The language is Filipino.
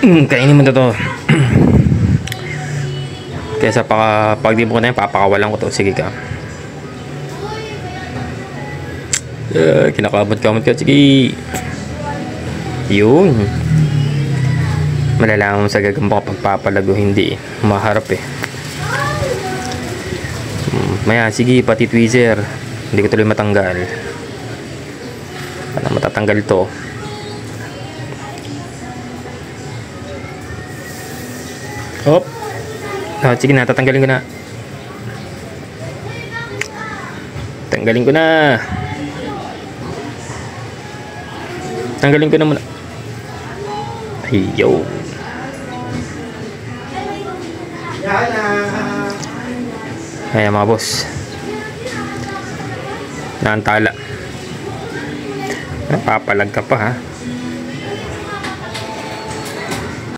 Kainin mo na to. Kesa pag di mo ko na yan, papakawalan ko to. Sige ka. Kinakabot-kamot ka. Sige. Yun. Malalaman mo sa gagamba kapag papalago. Hindi. Maharap eh. Maya, sige. Pati tweezer. Hindi ko tuloy matanggal. Para matatanggal to. Hop. Sige na. Tatanggalin ko na. Tanggalin ko na. Tanggalin ko na muna. Ayaw. Ayan mga boss. Naantala. Napapalag ka pa ha.